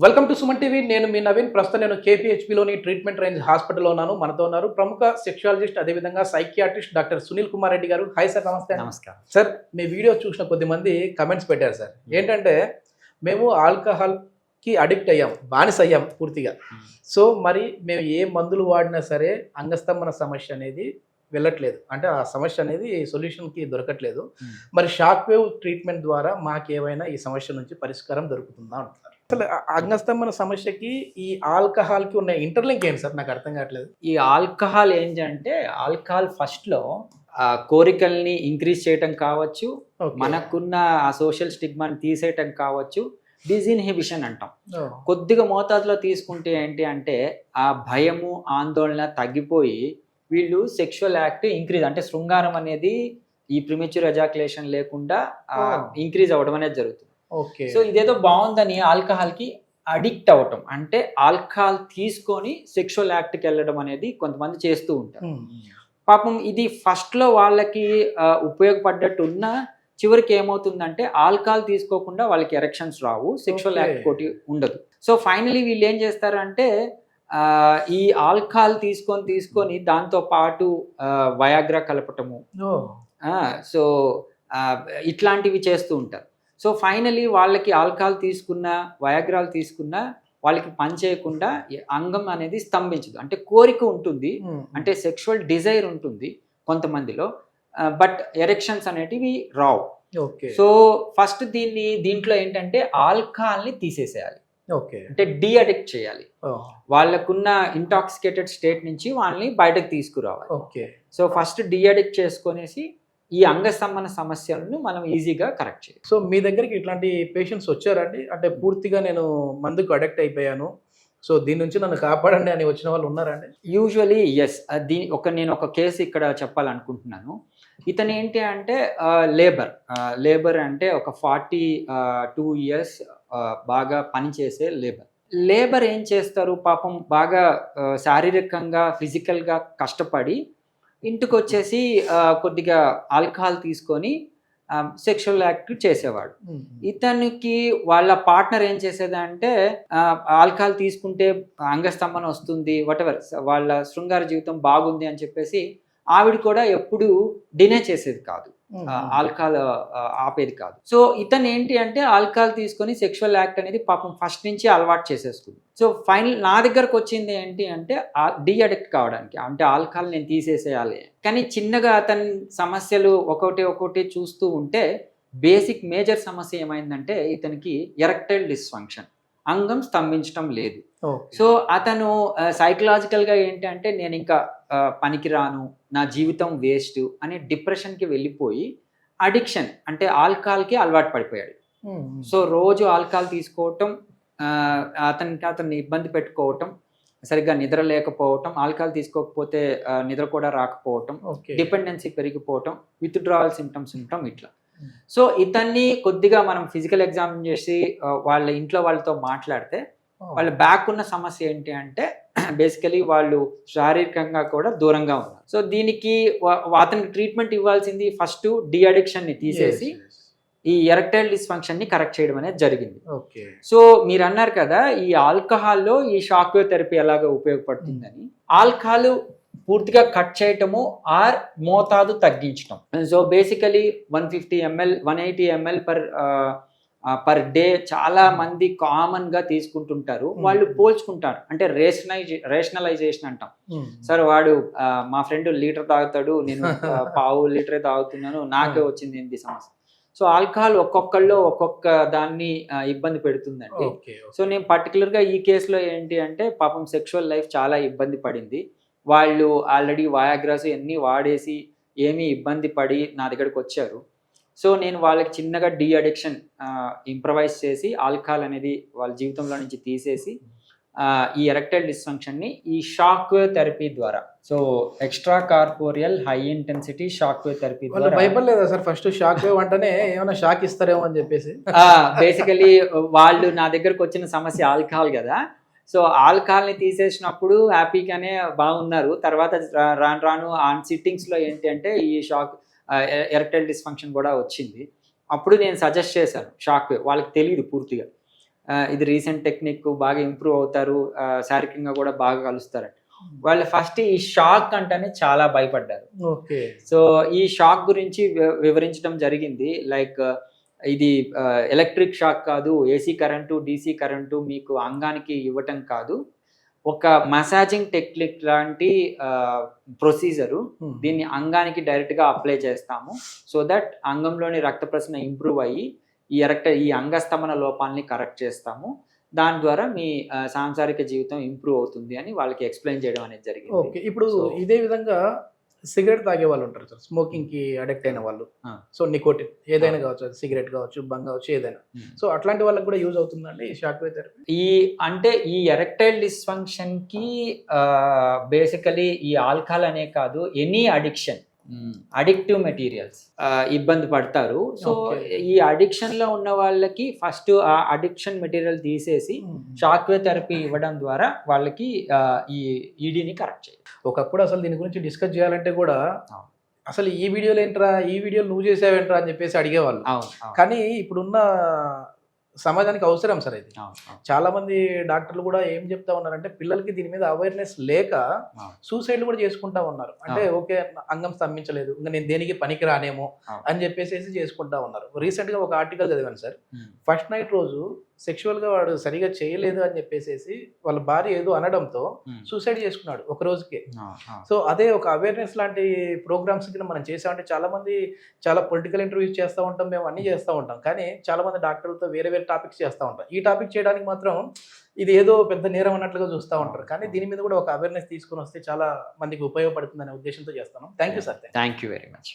Welcome to Suman TV. నేను మీ నవీన్. ప్రస్తుతం నేను కేపీహెచ్బిలోని ట్రీట్మెంట్ రేంజ్ హాస్పిటల్లో ఉన్నాను. మనతో ఉన్నారు ప్రముఖ సెక్షువాలజిస్ట్, అదేవిధంగా సైకియాట్రిస్ట్ డాక్టర్ సునీల్ కుమార్ రెడ్డి గారు. హాయ్ సార్, నమస్తే. నమస్కారం సార్, మీ వీడియో చూసిన కొద్దిమంది కమెంట్స్ పెట్టారు సార్. ఏంటంటే మేము ఆల్కహాల్కి అడిక్ట్ అయ్యాం, బానిస అయ్యాం పూర్తిగా. సో మరి మేము ఏ మందులు వాడినా సరే అంగస్తంభన సమస్య అనేది వెళ్ళట్లేదు, అంటే ఆ సమస్య అనేది సొల్యూషన్కి దొరకట్లేదు. మరి షాక్ వేవ్ ట్రీట్మెంట్ ద్వారా మాకేమైనా ఈ సమస్య నుంచి పరిష్కారం దొరుకుతుందా అంటున్నారు. అసలు అంగస్తంభన సమస్యకి ఈ ఆల్కహాల్కి ఉన్న ఇంటర్లింక్ ఏంటి సార్? నాకు అర్థం కావట్లేదు. ఈ ఆల్కహాల్ ఏంటంటే ఆల్కహాల్ ఫస్ట్ లో కోరికల్ని ఇంక్రీజ్ చేయటం కావచ్చు, మనకున్న ఆ సోషల్ స్టిగ్మాని తీసేయటం కావచ్చు, డిజిన్హిబిషన్ అంటాం. కొద్దిగా మోతాదులో తీసుకుంటే ఏంటి అంటే ఆ భయము ఆందోళన తగ్గిపోయి వీళ్ళు సెక్షువల్ యాక్ట్ ఇంక్రీజ్, అంటే శృంగారం అనేది ఈ ప్రిమెచ్యూర్ ఎజాకులేషన్ లేకుండా ఇంక్రీజ్ అవ్వడం అనేది జరుగుతుంది. సో ఇదేదో బాగుందని ఆల్కహాల్కి అడిక్ట్ అవ్వటం, అంటే ఆల్కహాల్ తీసుకొని సెక్షువల్ యాక్ట్కి వెళ్ళడం అనేది కొంతమంది చేస్తూ ఉంటారు. పాపం ఇది ఫస్ట్లో వాళ్ళకి ఉపయోగపడ్డట్టు ఉన్న చివరికి ఏమవుతుందంటే ఆల్కహాల్ తీసుకోకుండా వాళ్ళకి ఎరెక్షన్స్ రావు, సెక్షువల్ యాక్ట్ కోటి ఉండదు. సో ఫైనలీ వీళ్ళు ఏం చేస్తారంటే ఈ ఆల్కహాల్ తీసుకొని దాంతో పాటు వయాగ్రా కలపటము, సో ఇట్లాంటివి చేస్తూ ఉంటారు. సో ఫైనలీ వాళ్ళకి ఆల్కహాల్ తీసుకున్నా వయాగ్రాలు తీసుకున్నా వాళ్ళకి పని చేయకుండా అంగం అనేది స్తంభించదు. అంటే కోరిక ఉంటుంది, అంటే సెక్షువల్ డిజైర్ ఉంటుంది కొంతమందిలో, బట్ ఎరెక్షన్స్ అనేటివి రావు. సో ఫస్ట్ దీంట్లో ఏంటంటే ఆల్కహాల్ని తీసేసేయాలి, అంటే డీఅడిక్ట్ చేయాలి. వాళ్ళకున్న ఇంటాక్సికేటెడ్ స్టేట్ నుంచి వాళ్ళని బయటకు తీసుకురావాలి. సో ఫస్ట్ డీఅడిక్ట్ చేసుకొనేసి ఈ అంగస్తంభన సమస్యలను మనం ఈజీగా కరెక్ట్ చేయాలి. సో మీ దగ్గరికి ఇట్లాంటి పేషెంట్స్ వచ్చారండి? అంటే పూర్తిగా నేను మందుకు అడిక్ట్ అయిపోయాను, సో దీని నుంచి నన్ను కాపాడండి అని వచ్చిన వాళ్ళు ఉన్నారండి? Usually yes. నేను ఒక కేసు ఇక్కడ చెప్పాలనుకుంటున్నాను. ఇతను ఏంటి అంటే లేబర్ అంటే ఒక 42 years బాగా పనిచేసే లేబర్ ఏం చేస్తారు పాపం, బాగా శారీరకంగా ఫిజికల్గా కష్టపడి ఇంటికి వచ్చేసి కొద్దిగా ఆల్కహాల్ తీసుకొని సెక్షువల్ యాక్ట్ చేసేవాడు. ఇతనికి వాళ్ళ పార్ట్నర్ ఏం చేసేదంటే ఆల్కహాల్ తీసుకుంటే అంగస్తంభన వస్తుంది, వాటెవర్ వాళ్ళ శృంగార జీవితం బాగుంది అని చెప్పేసి ఆవిడ కూడా ఎప్పుడు డినే చేసేది కాదు, ఆల్కహాల్ ఆపేది కాదు. సో ఇతను ఏంటి అంటే ఆల్కహాల్ తీసుకొని సెక్షువల్ యాక్ట్ అనేది పాపం ఫస్ట్ నుంచి అలవాటు చేసేసుకుంది. సో ఫైనల్ నా దగ్గరకు వచ్చింది ఏంటి అంటే డీఅడిక్ట్ కావడానికి, అంటే ఆల్కహాల్ నేను తీసేసేయాలి. కానీ చిన్నగా అతని సమస్యలు ఒకటి చూస్తూ ఉంటే బేసిక్ మేజర్ సమస్య ఏమైందంటే ఇతనికి ఎరెక్టైల్ డిస్ఫంక్షన్, అంగం స్తంభించడం లేదు. సో అతను సైకలాజికల్గా ఏంటి అంటే నేను ఇంకా పనికిరాను, నా జీవితం వేస్ట్ అనే డిప్రెషన్కి వెళ్ళిపోయి అడిక్షన్, అంటే ఆల్కహాల్కి అలవాటు పడిపోయాడు. సో రోజు ఆల్కహాల్ తీసుకోవటం, అతన్ని ఇబ్బంది పెట్టుకోవటం, సరిగ్గా నిద్ర లేకపోవటం, ఆల్కహాల్ తీసుకోకపోతే నిద్ర కూడా రాకపోవటం, డిపెండెన్సీ పెరిగిపోవటం, విత్డ్రావల్ సిమ్టమ్స్ ఉండటం ఇట్లా. సో ఇతన్ని కొద్దిగా మనం ఫిజికల్ ఎగ్జామిన్ చేసి వాళ్ళ ఇంట్లో వాళ్ళతో మాట్లాడితే వాళ్ళ బ్యాక్ ఉన్న సమస్య ఏంటి అంటే బేసికలీ వాళ్ళు శారీరకంగా కూడా దూరంగా ఉన్నారు. సో దీనికి అతనికి ట్రీట్మెంట్ ఇవ్వాల్సింది ఫస్ట్ డీఅడిక్షన్ ని తీసేసి ఈ ఎరెక్టైల్ డిస్ఫంక్షన్ ని కరెక్ట్ చేయడం అనేది జరిగింది. సో మీరు అన్నారు కదా ఈ ఆల్కహాల్లో ఈ షాక్ వేవ్ థెరపీ ఎలాగ ఉపయోగపడుతుందని. ఆల్కహాల్ పూర్తిగా కట్ చేయటము ఆర్ మోతాదు తగ్గించడం. So basically 150 ml 180 ml per day చాలా మంది కామన్ గా తీసుకుంటుంటారు. వాళ్ళు పోల్చుకుంటారు, అంటే రేషనలైజేషన్ అంటాం. సార్ వాడు మా ఫ్రెండ్ లీటర్ తాగుతాడు, నేను పావు లీటరే తాగుతున్నాను, నాకే వచ్చింది ఏంటి సమస్య. సో ఆల్కహాల్ ఒక్కొక్కళ్ళు ఒక్కొక్క దాన్ని ఇబ్బంది పెడుతుందండి. సో నేను పర్టికులర్గా ఈ కేసులో ఏంటి అంటే పాపం సెక్షువల్ లైఫ్ చాలా ఇబ్బంది పడింది. వాళ్ళు ఆల్రెడీ వయాగ్రాస్ అన్నీ వాడేసి ఏమీ ఇబ్బంది పడి నా దగ్గరకు వచ్చారు. సో నేను వాళ్ళకి చిన్నగా డీఅడిక్షన్ ఇంప్రవైజ్ చేసి ఆల్కహాల్ అనేది వాళ్ళ జీవితంలో నుంచి తీసేసి ఈ ఎరెక్టైల్ డిస్ఫంక్షన్ని ఈ షాక్ వేవ్ థెరపీ ద్వారా, so extra corporeal high intensity shock wave therapy ద్వారా. భయపడలేదా సార్ ఫస్ట్ షాక్ వేవ్ అంటేనే ఏమైనా షాక్ ఇస్తారేమో అని చెప్పేసి? బేసికలీ వాళ్ళు నా దగ్గరకు వచ్చిన సమస్య ఆల్కహాల్ కదా. సో ఆల్కహాల్ని తీసేసినప్పుడు హ్యాపీగానే బాగున్నారు. తర్వాత రాను సిట్టింగ్స్లో ఏంటి అంటే ఈ షాక్ ఎరెక్టైల్ డిస్ఫంక్షన్ కూడా వచ్చింది. అప్పుడు నేను సజెస్ట్ చేశాను షాక్ వేవ్, వాళ్ళకి తెలియదు పూర్తిగా. ఇది రీసెంట్ టెక్నిక్, బాగా ఇంప్రూవ్ అవుతారు, శారీరకంగా కూడా బాగా కలుస్తారు. వాళ్ళు ఫస్ట్ ఈ షాక్ అంటేనే చాలా భయపడ్డారు. ఓకే. సో ఈ షాక్ గురించి వివరించడం జరిగింది. లైక్ ఇది ఎలక్ట్రిక్ షాక్ కాదు, ఏసీ కరెంటు, డీసీ కరెంటు మీకు అంగానికి ఇవ్వటం కాదు, ఒక మసాజింగ్ టెక్నిక్ లాంటి ప్రొసీజరు. దీన్ని అంగానికి డైరెక్ట్గా అప్లై చేస్తాము. సో దట్ అంగంలోని రక్త ప్రసరణ ఇంప్రూవ్ అయ్యి ఈ అంగస్తంభన లోపాలని కరెక్ట్ చేస్తాము. దాని ద్వారా మీ సాంసారిక జీవితం ఇంప్రూవ్ అవుతుంది అని వాళ్ళకి ఎక్స్ప్లెయిన్ చేయడం అనేది జరిగింది. ఓకే. ఇప్పుడు ఇదే విధంగా సిగరెట్ తాగే వాళ్ళు ఉంటారు సార్, స్మోకింగ్ కి అడిక్ట్ అయిన వాళ్ళు. సో నికోటిన్ ఏదైనా కావచ్చు, సిగరెట్ కావచ్చు, బంగ్ కావచ్చు, ఏదైనా. సో అట్లాంటి వాళ్ళకి కూడా యూజ్ అవుతుందండి ఈ షాక్ వేవ్ థెరపీ? ఈ ఎరెక్టైల్ డిస్ఫంక్షన్ కి బేసికలీ ఈ ఆల్కహాల్ అనే కాదు, ఎనీ అడిక్టివ్ మెటీరియల్స్ ఇబ్బంది పడతారు. సో ఈ అడిక్షన్ లో ఉన్న వాళ్ళకి ఫస్ట్ ఆ అడిక్షన్ మెటీరియల్ తీసేసి షాక్ వేవ్ థెరపీ ఇవ్వడం ద్వారా వాళ్ళకి ఈ ఈడీని కరెక్ట్ చేయాలి. ఒకప్పుడు అసలు దీని గురించి డిస్కస్ చేయాలంటే కూడా అసలు ఈ వీడియోలు ఏంట్రా, ఈ వీడియోలు నువ్వు చేసావేంట్రా అని చెప్పేసి అడిగేవాళ్ళు. కానీ ఇప్పుడున్న సమాజానికి అవసరం సార్ ఇది. చాలా మంది డాక్టర్లు కూడా ఏం చెప్తా ఉన్నారంటే పిల్లలకి దీని మీద అవేర్నెస్ లేక సూసైడ్లు కూడా చేసుకుంటా ఉన్నారు. అంటే ఓకే, అంగం స్తంభించలేదు, ఇంకా నేను దేనికి పనికి రానేమో అని చెప్పేసి చేసుకుంటా ఉన్నారు. రీసెంట్ గా ఒక ఆర్టికల్ చదివాను సార్. ఫస్ట్ నైట్ రోజు సెక్షువల్ గా వాడు సరిగా చేయలేదు అని చెప్పేసి వాళ్ళ భార్య ఏదో అనడంతో సూసైడ్ చేసుకున్నాడు ఒక రోజుకే. సో అదే ఒక అవేర్నెస్ లాంటి ప్రోగ్రామ్స్ కింద మనం చేసామంటే చాలా మంది చాలా పొలిటికల్ ఇంటర్వ్యూస్ చేస్తూ ఉంటాం, మేము అన్ని చేస్తూ ఉంటాం, కానీ చాలా మంది డాక్టర్లతో వేరే వేరే టాపిక్స్ చేస్తూ ఉంటాం. ఈ టాపిక్ చేయడానికి మాత్రం ఇది ఏదో పెద్ద నేరం అన్నట్లుగా చూస్తూ ఉంటారు. కానీ దీని మీద కూడా ఒక అవేర్నెస్ తీసుకుని వస్తే చాలా మందికి ఉపయోగపడుతుందనే ఉద్దేశంతో చేస్తాను. Thank you sir. Thank you very much.